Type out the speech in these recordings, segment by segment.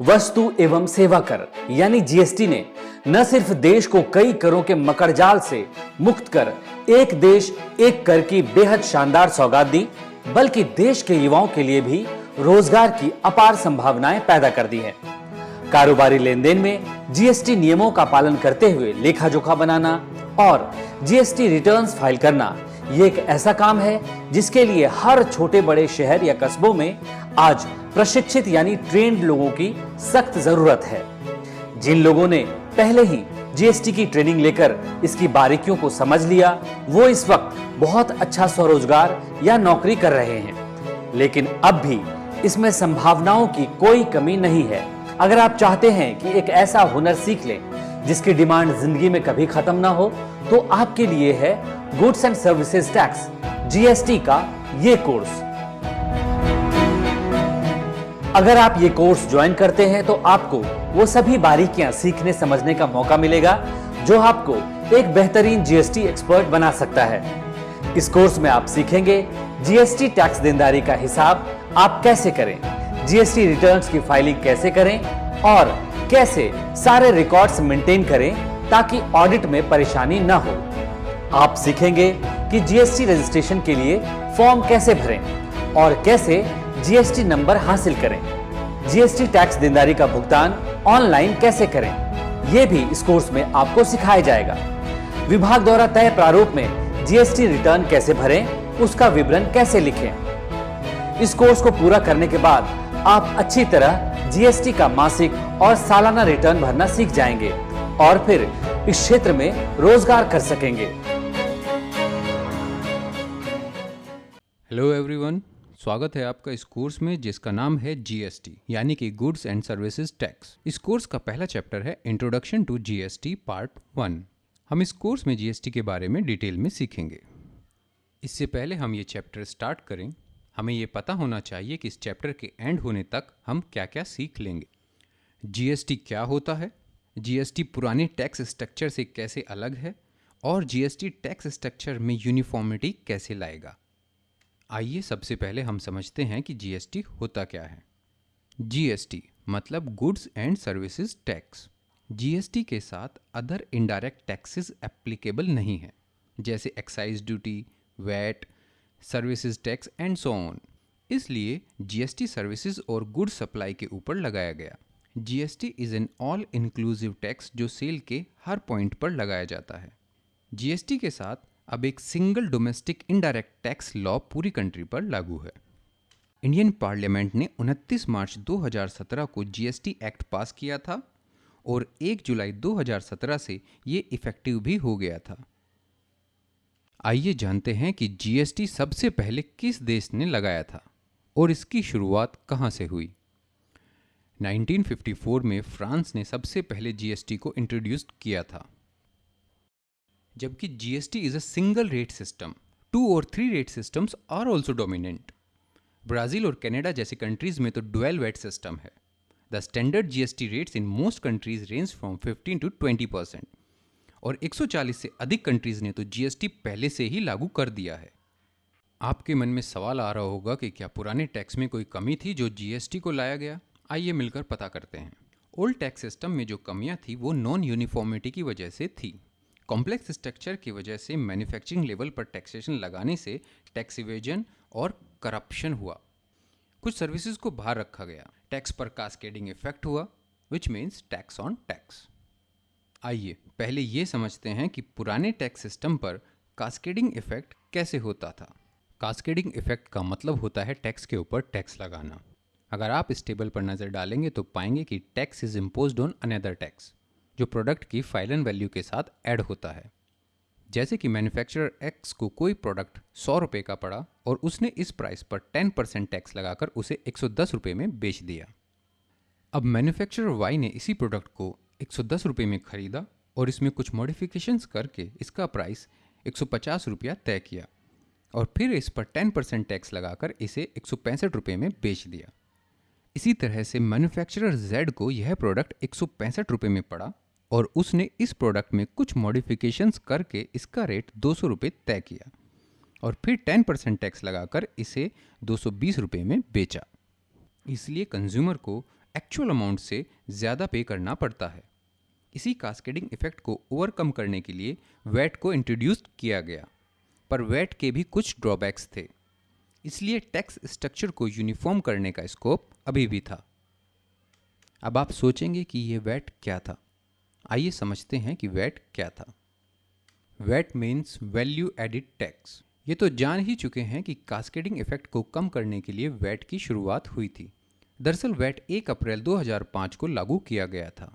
वस्तु एवं सेवा कर यानी जीएसटी ने न सिर्फ देश को कई करों के मकड़जाल से मुक्त कर एक देश एक कर की बेहद शानदार सौगात दी, बल्कि देश के युवाओं के लिए भी रोजगार की अपार संभावनाएं पैदा कर दी है। कारोबारी लेनदेन में जीएसटी नियमों का पालन करते हुए लेखा जोखा बनाना और जीएसटी रिटर्न्स फाइल करना, ये एक ऐसा काम है जिसके लिए हर छोटे बड़े शहर या कस्बों में आज प्रशिक्षित यानी ट्रेंड लोगों की सख्त जरूरत है। जिन लोगों ने पहले ही जीएसटी की ट्रेनिंग लेकर इसकी बारीकियों को समझ लिया, वो इस वक्त बहुत अच्छा स्वरोजगार या नौकरी कर रहे हैं। लेकिन अब भी इसमें संभावनाओं की कोई कमी नहीं है। अगर आप चाहते हैं कि एक ऐसा हुनर सीख लें जिसकी डिमांड जिंदगी में कभी खत्म ना हो, तो आपके लिए है goods and services tax GST का ये कोर्स। अगर आप ये कोर्स ज्वाइन करते हैं तो आपको वो सभी बारीकियां सीखने समझने का मौका मिलेगा जो आपको एक बेहतरीन जीएसटी एक्सपर्ट बना सकता है। इस कोर्स में आप सीखेंगे जीएसटी टैक्स देनदारी का हिसाब आप कैसे करें, जीएसटी रिटर्न्स की फाइलिंग कैसे करें और कैसे सारे रिकॉर्ड्स मेंटेन करें ताकि ऑडिट में परेशानी न हो। आप सीखेंगे कि जीएसटी रजिस्ट्रेशन के लिए फॉर्म कैसे भरें और कैसे जीएसटी नंबर हासिल करें, जीएसटी टैक्स देनदारी का भुगतान ऑनलाइन कैसे करें, यह भी इस कोर्स में आपको सिखाया जाएगा। विभाग द्वारा तय प्रारूप में जीएसटी रिटर्न कैसे भरें, उसका विवरण कैसे लिखें। इस कोर्स को पूरा करने के बाद आप अच्छी तरह जीएसटी का मासिक और सालाना रिटर्न भरना सीख जाएंगे और फिर इस क्षेत्र में रोजगार कर सकेंगे। हेलो एवरीवन, स्वागत है आपका इस कोर्स में जिसका नाम है जीएसटी यानी कि गुड्स एंड सर्विसेज टैक्स। इस कोर्स का पहला चैप्टर है इंट्रोडक्शन टू जीएसटी पार्ट 1। हम इस कोर्स में जीएसटी के बारे में डिटेल में सीखेंगे। इससे पहले हम ये चैप्टर स्टार्ट करें, हमें ये पता होना चाहिए कि इस चैप्टर के एंड होने तक हम क्या क्या सीख लेंगे। जीएसटी क्या होता है, जीएसटी पुराने टैक्स स्ट्रक्चर से कैसे अलग है और जीएसटी टैक्स स्ट्रक्चर में यूनिफॉर्मिटी कैसे लाएगा। आइए सबसे पहले हम समझते हैं कि जीएसटी होता क्या है। जीएसटी मतलब goods and services tax. GST के साथ अदर इनडायरेक्ट टैक्सेस एप्लीकेबल नहीं है, जैसे excise duty, VAT, services tax and so on. इसलिए जीएसटी सर्विसेज और गुड्स सप्लाई के ऊपर लगाया गया। GST is an all inclusive tax जो सेल के हर पॉइंट पर लगाया जाता है। जीएसटी के साथ अब एक single domestic indirect tax law पूरी कंट्री पर लागू है। इंडियन पार्लियामेंट ने 29 मार्च 2017 को जीएसटी एक्ट पास किया था और 1 जुलाई 2017 से ये इफेक्टिव भी हो गया था। आइए जानते हैं कि जीएसटी सबसे पहले किस देश ने लगाया था और इसकी शुरुआत कहां से हुई। 1954 में फ्रांस ने सबसे पहले जीएसटी को इंट्रोड्यूस किया था। जबकि GST is a single rate system, 2 और 3 rate systems are also dominant. Brazil और कनाडा जैसे कंट्रीज में तो डुअल वेट सिस्टम है। The standard GST rates in most countries range from 15 to 20% और 140 से अधिक कंट्रीज ने तो जीएसटी पहले से ही लागू कर दिया है। आपके मन में सवाल आ रहा होगा कि क्या पुराने टैक्स में कोई कमी थी जो जीएसटी को लाया गया। आइए मिलकर पता करते हैं। ओल्ड टैक्स सिस्टम में जो कमियां थी वो नॉन यूनिफॉर्मिटी की वजह से थी। कॉम्प्लेक्स स्ट्रक्चर की वजह से मैन्युफैक्चरिंग लेवल पर टैक्सेशन लगाने से टैक्स इवेजन और करप्शन हुआ। कुछ सर्विसेज को बाहर रखा गया। टैक्स पर कास्केडिंग इफेक्ट हुआ, which means tax on tax. आइए पहले ये समझते हैं कि पुराने टैक्स सिस्टम पर कास्केडिंग इफेक्ट कैसे होता था। कास्केडिंग इफेक्ट का मतलब होता है टैक्स के ऊपर टैक्स लगाना। अगर आप इस टेबल पर नज़र डालेंगे तो पाएंगे कि tax is imposed on another tax जो प्रोडक्ट की फाइल एंड वैल्यू के साथ ऐड होता है। जैसे कि मैन्युफैक्चरर एक्स को कोई प्रोडक्ट 100 रुपये का पड़ा और उसने इस प्राइस पर 10% टैक्स लगाकर उसे 110 रुपये में बेच दिया। अब मैन्युफैक्चरर वाई ने इसी प्रोडक्ट को 110 रुपये में खरीदा और इसमें कुछ मॉडिफिकेशंस करके इसका प्राइस 150 रुपया तय किया और फिर इस पर 10% टैक्स लगाकर इसे 165 रुपये में बेच दिया। इसी तरह से मैन्युफैक्चरर जेड को यह प्रोडक्ट 165 रुपये में पड़ा और उसने इस प्रोडक्ट में कुछ मॉडिफिकेशंस करके इसका रेट 200 रुपये तय किया और फिर 10% टैक्स लगाकर इसे 220 रुपये में बेचा। इसलिए कंज्यूमर को एक्चुअल अमाउंट से ज़्यादा पे करना पड़ता है। इसी कास्केडिंग इफेक्ट को ओवरकम करने के लिए वैट को इंट्रोड्यूस किया गया, पर वैट के भी कुछ ड्रॉबैक्स थे, इसलिए टैक्स स्ट्रक्चर को यूनिफॉर्म करने का स्कोप अभी भी था। अब आप सोचेंगे कि ये वैट क्या था। आइए समझते हैं कि वैट क्या था। VAT means value added tax. ये तो जान ही चुके हैं कि कास्केडिंग इफेक्ट को कम करने के लिए वैट की शुरुआत हुई थी। दरअसल वैट 1 अप्रैल 2005 को लागू किया गया था।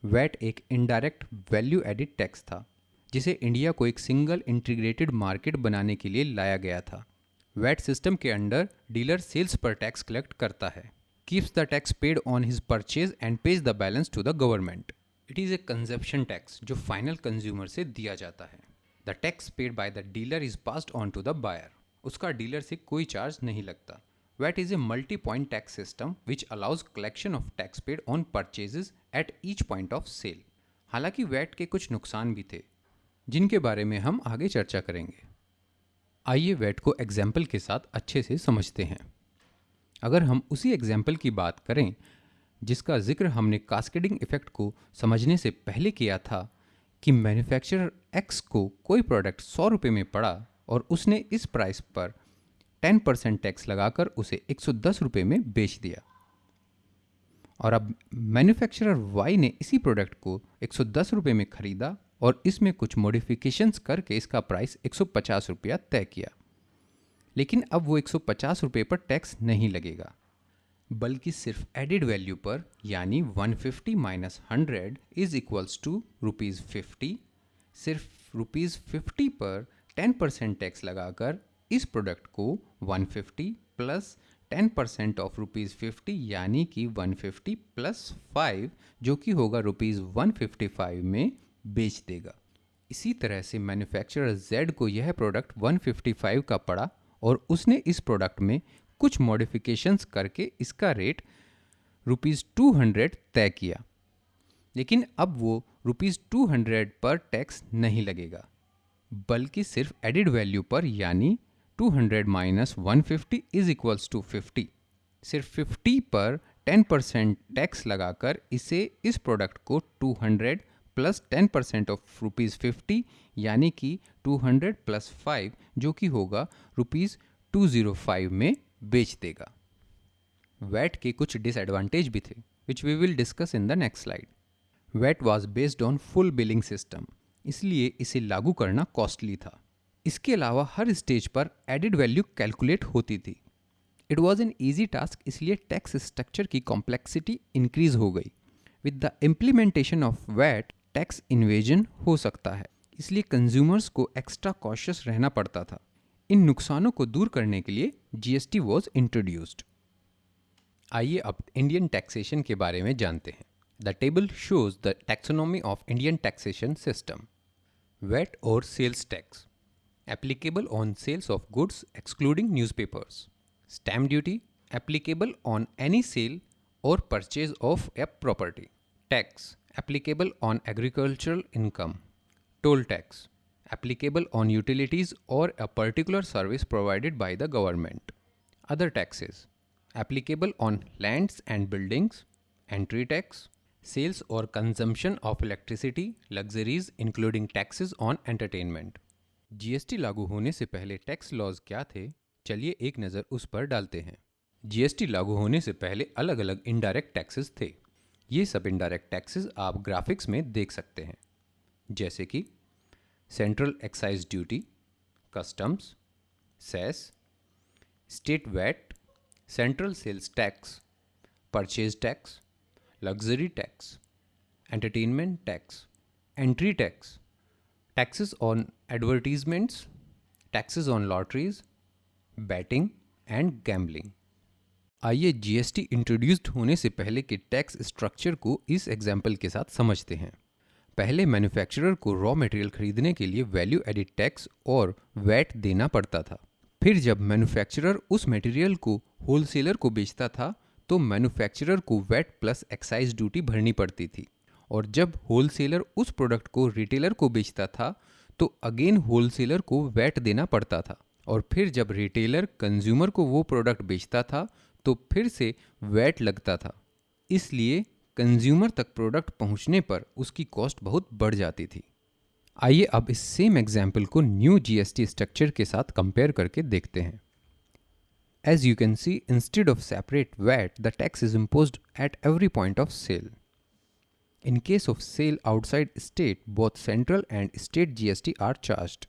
वैट एक इनडायरेक्ट वैल्यू एडिड टैक्स था, जिसे इंडिया को एक सिंगल इंटीग्रेटेड मार्केट बनाने के लिए लाया गया था। वैट सिस्टम के अंडर डीलर सेल्स पर टैक्स कलेक्ट करता है, keeps the tax paid on his purchase and pays the balance to the government. It is a consumption tax जो फाइनल कंज्यूमर से दिया जाता है। The tax paid by the dealer is passed on to the buyer. उसका dealer से कोई charge नहीं लगता। VAT is a multi point tax system which allows collection of tax paid on purchases at each point of sale. हालांकि VAT के कुछ नुकसान भी थे, जिनके बारे में हम आगे चर्चा करेंगे। आइए वैट को एग्जाम्पल के साथ अच्छे से समझते हैं। अगर हम उसी एग्जाम्पल की बात करें जिसका जिक्र हमने कास्केडिंग इफेक्ट को समझने से पहले किया था, कि मैन्युफैक्चरर एक्स को कोई प्रोडक्ट 100 रुपये में पड़ा और उसने इस प्राइस पर 10% टैक्स लगाकर उसे 110 रुपये में बेच दिया, और अब मैन्युफैक्चरर वाई ने इसी प्रोडक्ट को 110 रुपये में खरीदा और इसमें कुछ मॉडिफिकेशंस करके इसका प्राइस 150 रुपया तय किया। लेकिन अब वो 150 रुपये पर टैक्स नहीं लगेगा, बल्कि सिर्फ एडिड वैल्यू पर, यानी 150 माइनस 100 इज इक्वल्स टू ₹50। सिर्फ ₹50 पर 10% टैक्स लगाकर इस प्रोडक्ट को 150 प्लस 10% ऑफ ₹50 यानी कि 150 प्लस 5 जो कि होगा ₹155 में बेच देगा। इसी तरह से मैन्युफैक्चरर Z को यह प्रोडक्ट 155 का पड़ा और उसने इस प्रोडक्ट में कुछ मॉडिफिकेशंस करके इसका रेट ₹200 तय किया। लेकिन अब वो ₹200 पर टैक्स नहीं लगेगा, बल्कि सिर्फ एडिड वैल्यू पर, यानी 200 माइनस 150 इज इक्वल्स टू 50। सिर्फ 50 पर 10% टैक्स लगाकर इसे इस प्रोडक्ट को 200 प्लस 10% ऑफ ₹50 यानी कि 200 प्लस 5 जो कि होगा ₹205 में बेच देगा। वैट के कुछ डिसएडवांटेज भी थे, which we will discuss in the next slide. VAT was based on full billing system, इसलिए इसे लागू करना कॉस्टली था। इसके अलावा हर स्टेज पर एडिड वैल्यू कैलकुलेट होती थी। It was an easy task, इसलिए टैक्स स्ट्रक्चर की कॉम्प्लेक्सिटी इंक्रीज हो गई। With the implementation of VAT tax evasion हो सकता है, इसलिए कंज्यूमर्स को एक्स्ट्रा कॉशियस रहना पड़ता था। इन नुकसानों को दूर करने के लिए जीएसटी वॉज इंट्रोड्यूस्ड। आइए अब इंडियन टैक्सेशन के बारे में जानते हैं। The table shows the taxonomy of Indian taxation system. VAT और sales tax applicable on sales of goods excluding newspapers. Stamp duty applicable on any sale or purchase of a property. Tax applicable on agricultural income. Toll tax applicable on utilities or a particular service provided by the government. Other taxes applicable on lands and buildings. Entry tax, sales or consumption of electricity, luxuries including taxes on entertainment. GST लागू होने से पहले tax laws क्या थे, चलिए एक नज़र उस पर डालते हैं। जीएसटी लागू होने से पहले अलग अलग इनडायरेक्ट टैक्सेस थे। ये सब इनडायरेक्ट टैक्सेस आप ग्राफिक्स में देख सकते हैं, जैसे कि central excise duty, customs, cess, state VAT, central sales tax, purchase tax, luxury tax, entertainment tax, entry tax, taxes on advertisements, taxes on lotteries, betting and gambling. आइए जीएसटी इंट्रोड्यूस्ड होने से पहले के टैक्स स्ट्रक्चर को इस example के साथ समझते हैं। पहले मैन्युफैक्चरर को रॉ मटेरियल खरीदने के लिए वैल्यू एडिड टैक्स और वैट देना पड़ता था। फिर जब मैन्युफैक्चरर उस मटेरियल को होलसेलर को बेचता था तो मैन्युफैक्चरर को वैट प्लस एक्साइज ड्यूटी भरनी पड़ती थी, और जब होलसेलर उस प्रोडक्ट को रिटेलर को बेचता था तो अगेन होलसेलर को वैट देना पड़ता था, और फिर जब रिटेलर कंज्यूमर को वो प्रोडक्ट बेचता था तो फिर से वैट लगता था। इसलिए कंज्यूमर तक प्रोडक्ट पहुंचने पर उसकी कॉस्ट बहुत बढ़ जाती थी। आइए अब इस सेम एग्जाम्पल को न्यू जीएसटी स्ट्रक्चर के साथ कंपेयर करके देखते हैं। As you can see, instead of separate VAT, the tax is imposed at every point of sale. In case of sale outside state, both central and state GST are charged.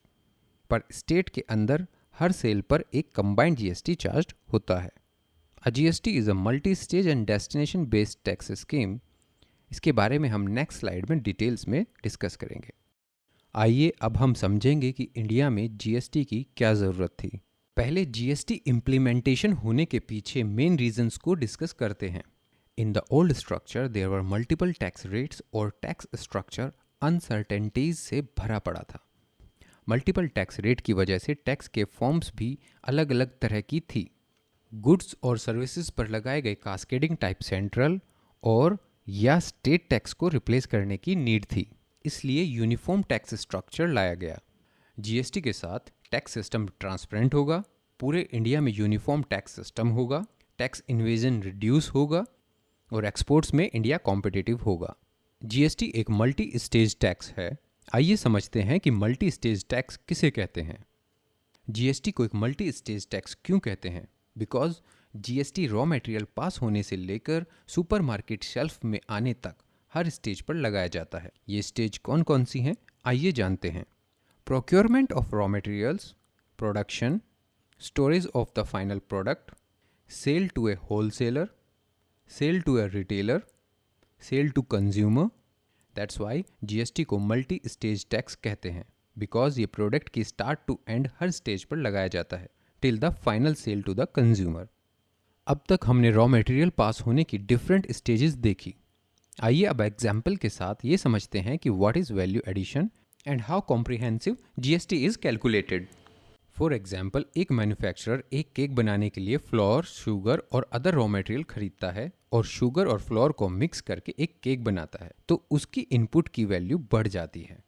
पर state के अंदर हर cell पर एक combined GST charged होता है। A GST is a multi-stage and destination-based tax scheme. इसके बारे में हम नेक्स्ट स्लाइड में डिटेल्स में डिस्कस करेंगे। आइए अब हम समझेंगे कि इंडिया में जीएसटी की क्या ज़रूरत थी। पहले जीएसटी इम्प्लीमेंटेशन होने के पीछे मेन रीजंस को डिस्कस करते हैं। In the old structure there were multiple tax rates और टैक्स स्ट्रक्चर अनसर्टेनिटीज से भरा पड़ा था। मल्टीपल टैक्स रेट की वजह से टैक्स के फॉर्म्स भी अलग अलग तरह की थी। गुड्स और सर्विसेज पर लगाए गए कास्केडिंग टाइप सेंट्रल और या स्टेट टैक्स को रिप्लेस करने की नीड थी, इसलिए यूनिफॉर्म टैक्स स्ट्रक्चर लाया गया। जीएसटी के साथ टैक्स सिस्टम ट्रांसपेरेंट होगा, पूरे इंडिया में यूनिफॉर्म टैक्स सिस्टम होगा, टैक्स इन्वेजन रिड्यूस होगा और एक्सपोर्ट्स में इंडिया कॉम्पिटिटिव होगा। जीएसटी एक मल्टी स्टेज टैक्स है। आइए समझते हैं कि मल्टी स्टेज टैक्स किसे कहते हैं। जीएसटी को एक मल्टी स्टेज टैक्स क्यों कहते हैं? बिकॉज जीएसटी रॉ मटेरियल पास होने से लेकर सुपरमार्केट शेल्फ में आने तक हर स्टेज पर लगाया जाता है। ये स्टेज कौन कौन सी हैं, आइए जानते हैं। Procurement of raw materials, production, storage of the final product, sale to a wholesaler, sale to a retailer, sale to consumer. That's why GST को मल्टी स्टेज टैक्स कहते हैं, बिकॉज ये प्रोडक्ट की स्टार्ट टू एंड हर stage पर लगाया जाता है till the final sale to the consumer. अब तक हमने रॉ मटेरियल पास होने की डिफरेंट स्टेजेस देखी। आइए अब एग्जाम्पल के साथ ये समझते हैं कि what is value addition and how comprehensive GST is calculated. For example, एक मैन्युफैक्चरर एक केक बनाने के लिए फ्लोर, शुगर और अदर रॉ मटेरियल खरीदता है और शुगर और फ्लोर को मिक्स करके एक केक बनाता है, तो उसकी इनपुट की वैल्यू बढ़ जाती है।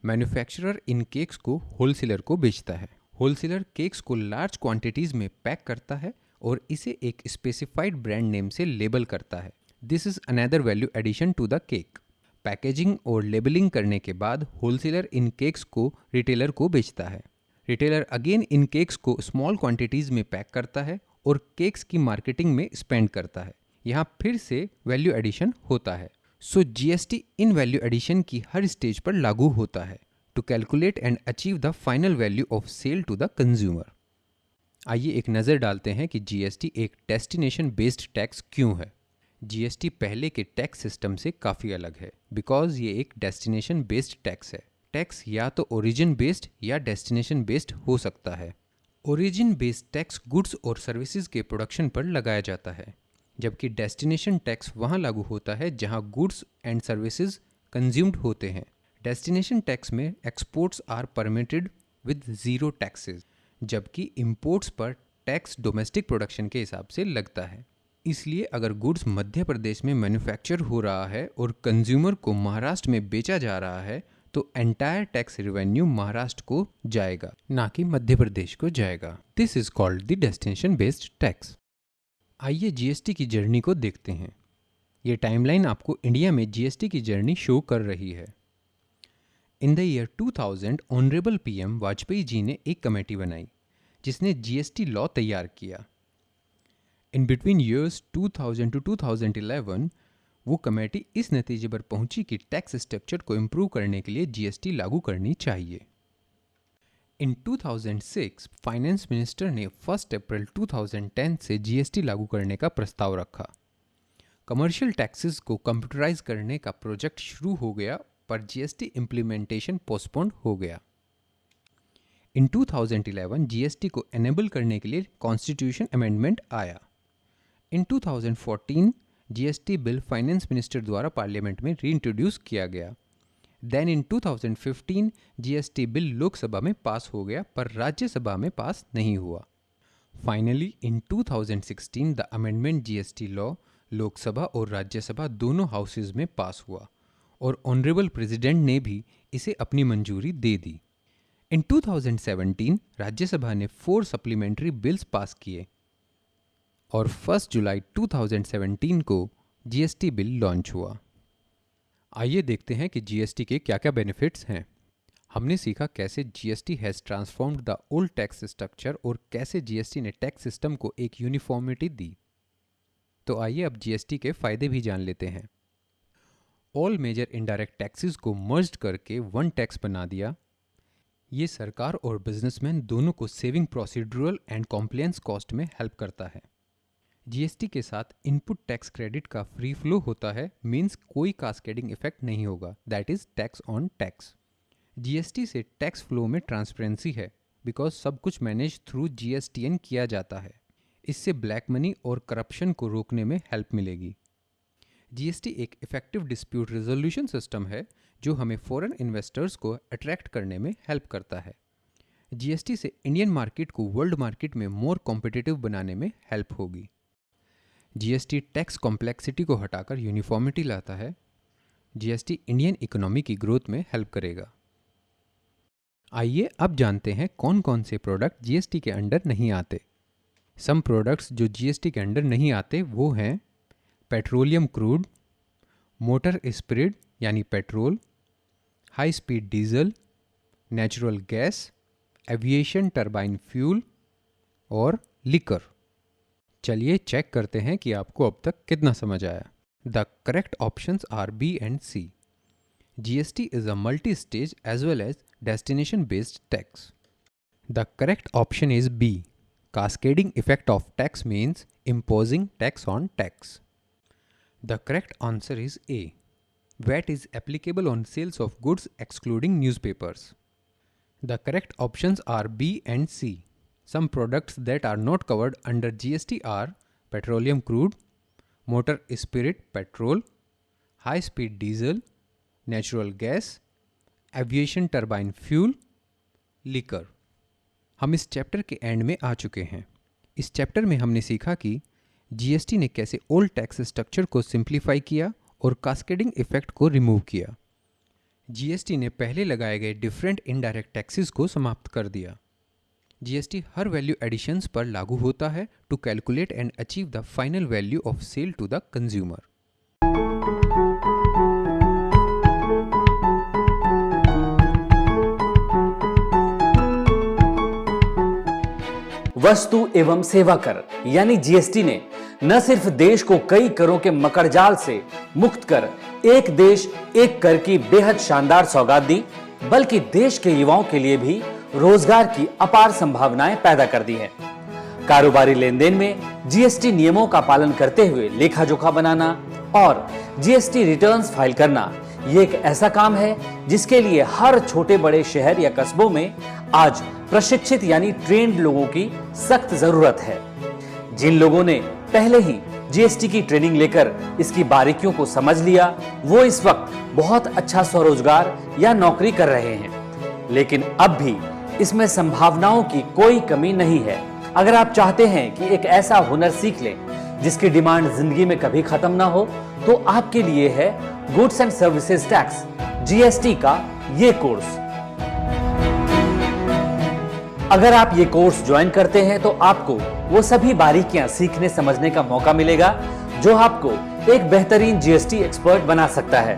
मैन्युफैक्चरर इन केक्स को होलसेलर को बेचता है। होलसेलर केक्स को लार्ज क्वांटिटीज में पैक करता है और इसे एक स्पेसिफाइड ब्रांड नेम से लेबल करता है। This is another value addition to the cake. Packaging और लेबलिंग करने के बाद होलसेलर इन केक्स को रिटेलर को बेचता है। रिटेलर अगेन इन केक्स को स्मॉल क्वांटिटीज़ में पैक करता है और केक्स की मार्केटिंग में स्पेंड करता है। यहाँ फिर से वैल्यू एडिशन होता है। सो जीएसटी इन वैल्यू एडिशन की हर स्टेज पर लागू होता है to calculate and achieve the final value of sale to the consumer. आइए एक नज़र डालते हैं कि जीएसटी एक डेस्टिनेशन बेस्ड टैक्स क्यों है। जीएसटी पहले के टैक्स सिस्टम से काफ़ी अलग है, बिकॉज ये एक डेस्टिनेशन बेस्ड टैक्स है। टैक्स या तो ओरिजिन बेस्ड या डेस्टिनेशन बेस्ड हो सकता है। ओरिजिन बेस्ड टैक्स गुड्स और सर्विसेज के प्रोडक्शन पर लगाया जाता है, जबकि डेस्टिनेशन टैक्स वहाँ लागू होता है जहाँ गुड्स एंड सर्विसेज कंज्यूम्ड होते हैं। डेस्टिनेशन टैक्स में exports are permitted with zero taxes, जबकि इम्पोर्ट्स पर टैक्स डोमेस्टिक प्रोडक्शन के हिसाब से लगता है। इसलिए अगर गुड्स मध्य प्रदेश में मैन्युफैक्चर हो रहा है और कंज्यूमर को महाराष्ट्र में बेचा जा रहा है, तो एंटायर टैक्स रेवेन्यू महाराष्ट्र को जाएगा, ना कि मध्य प्रदेश को जाएगा। This is called the destination based tax. आइए जीएसटी की जर्नी को देखते हैं। ये टाइमलाइन आपको इंडिया में जीएसटी की जर्नी शो कर रही है। In the year 2000 honourable PM Vajpayee ji ने एक कमेटी बनाई जिसने जीएसटी लॉ तैयार किया। इन बिटवीन ईयर्स 2000 टू 2011 वो कमेटी इस नतीजे पर पहुंची कि टैक्स स्ट्रक्चर को इम्प्रूव करने के लिए जीएसटी लागू करनी चाहिए। इन 2006 फाइनेंस मिनिस्टर ने 1 अप्रैल 2010 से जीएसटी लागू करने का प्रस्ताव रखा। कमर्शियल टैक्सेस को कंप्यूटराइज करने का प्रोजेक्ट शुरू हो गया, पर जीएसटी इम्प्लीमेंटेशन पोस्टपोन्ड हो गया। इन 2011 जीएसटी को एनेबल करने के लिए कॉन्स्टिट्यूशन अमेंडमेंट आया। इन 2014 जीएसटी बिल फाइनेंस मिनिस्टर द्वारा पार्लियामेंट में रीइंट्रोड्यूस किया गया। Then in 2015 GST bill Lok Sabha में पास हो गया, पर राज्यसभा में पास नहीं हुआ। Finally in 2016 the amendment GST law Lok Sabha और राज्यसभा दोनों हाउसेज में पास हुआ और ऑनरेबल प्रेसिडेंट ने भी इसे अपनी मंजूरी दे दी। इन 2017 राज्यसभा ने 4 सप्लीमेंट्री बिल्स पास किए और 1 जुलाई 2017 को जीएसटी बिल लॉन्च हुआ। आइए देखते हैं कि जीएसटी के क्या क्या बेनिफिट्स हैं। हमने सीखा कैसे GST has transformed the old tax structure और कैसे जीएसटी ने टैक्स सिस्टम को एक यूनिफॉर्मिटी दी। तो आइए अब जीएसटी के फायदे भी जान लेते हैं। ऑल मेजर इनडायरेक्ट टैक्सेस को मर्ज्ड करके वन टैक्स बना दिया। ये सरकार और बिजनेसमैन दोनों को saving procedural and compliance cost में हेल्प करता है। जीएसटी के साथ इनपुट टैक्स क्रेडिट का फ्री फ्लो होता है, मींस कोई कास्केडिंग इफेक्ट नहीं होगा, that is tax on tax. GST से टैक्स फ्लो में ट्रांसपेरेंसी है बिकॉज सब कुछ मैनेज थ्रू जीएसटीएन किया जाता है। इससे ब्लैक मनी और करप्शन को रोकने में हेल्प मिलेगी। जीएसटी एक इफेक्टिव डिस्प्यूट रिजोल्यूशन सिस्टम है जो हमें फॉरेन इन्वेस्टर्स को अट्रैक्ट करने में हेल्प करता है। जीएसटी से इंडियन मार्केट को वर्ल्ड मार्केट में मोर कॉम्पिटिटिव बनाने में हेल्प होगी। जीएसटी टैक्स कॉम्प्लेक्सिटी को हटाकर यूनिफॉर्मिटी लाता है। जीएसटी इंडियन इकोनॉमी की ग्रोथ में हेल्प करेगा। आइए अब जानते हैं कौन कौन से प्रोडक्ट जीएसटी के अंडर नहीं आते। सम प्रोडक्ट्स जो जीएसटी के अंडर नहीं आते वो हैं पेट्रोलियम क्रूड, मोटर स्पिरिट यानी petrol, high speed diesel, natural gas, aviation turbine fuel और लिकर। चलिए चेक करते हैं कि आपको अब तक कितना समझ आया। The correct options are B and C. GST is a multi stage as well as destination based tax. The correct option is B. Cascading effect of tax means imposing tax on tax. The correct answer is A. VAT is applicable on sales of goods excluding newspapers. The correct options are B and C. Some products that are not covered under GST are petroleum crude, motor spirit petrol, high speed diesel, natural gas, aviation turbine fuel, liquor. हम इस chapter के and में आ चुके हैं। इस chapter में हमने सीखा कि जीएसटी ने कैसे ओल्ड टैक्स स्ट्रक्चर को सिंप्लीफाई किया और कास्केडिंग इफेक्ट को रिमूव किया। जीएसटी ने पहले लगाए गए डिफरेंट इनडायरेक्ट टैक्सेस को समाप्त कर दिया। जीएसटी हर वैल्यू एडिशंस पर लागू होता है to calculate and achieve the final value of sale to the consumer. वस्तु एवं सेवा कर यानी जीएसटी ने न सिर्फ देश को कई करों के मकड़जाल से मुक्त कर एक देश एक कर की बेहद शानदार सौगात दी, बल्कि देश के युवाओं के लिए भी रोजगार की अपार संभावनाएं पैदा कर दी हैं। कारोबारी लेन देन में जीएसटी नियमों का पालन करते हुए लेखा जोखा बनाना और जीएसटी रिटर्न्स फाइल करना, ये एक ऐसा काम है जिसके लिए हर छोटे बड़े शहर या कस्बों में आज प्रशिक्षित यानी ट्रेंड लोगों की सख्त जरूरत है। जिन लोगों ने पहले ही जीएसटी की ट्रेनिंग लेकर इसकी बारीकियों को समझ लिया, वो इस वक्त बहुत अच्छा स्वरोजगार या नौकरी कर रहे हैं। लेकिन अब भी इसमें संभावनाओं की कोई कमी नहीं है। अगर आप चाहते हैं कि एक ऐसा हुनर सीख लें जिसकी डिमांड जिंदगी में कभी खत्म ना हो, तो आपके लिए है goods and services tax GST का ये कोर्स। अगर आप ये कोर्स ज्वाइन करते हैं तो आपको वो सभी बारीकियां सीखने समझने का मौका मिलेगा जो आपको एक बेहतरीन जीएसटी एक्सपर्ट बना सकता है।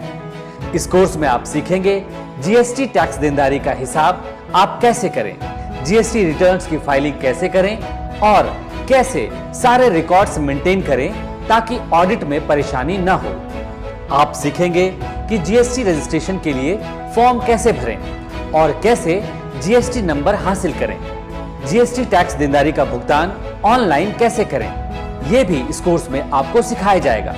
इस कोर्स में आप सीखेंगे जीएसटी टैक्स देनदारी का हिसाब आप कैसे करें, जीएसटी रिटर्न्स की फाइलिंग कैसे करें और कैसे सारे रिकॉर्ड्स मेंटेन करें ताकि ऑडिट में परेशानी न हो। आप सीखेंगे कि जीएसटी रजिस्ट्रेशन के लिए फॉर्म कैसे भरें और कैसे जीएसटी नंबर हासिल करें, जीएसटी टैक्स देनदारी का भुगतान ऑनलाइन कैसे करें, यह भी इस कोर्स में आपको सिखाया जाएगा।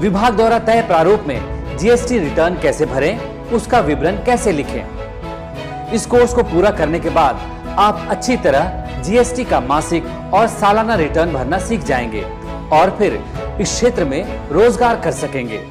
विभाग द्वारा तय प्रारूप में जीएसटी रिटर्न कैसे भरें, उसका विवरण कैसे लिखें। इस कोर्स को पूरा करने के बाद आप अच्छी तरह जीएसटी का मासिक और सालाना रिटर्न भरना सीख जाएंगे और फिर इस क्षेत्र में रोजगार कर सकेंगे।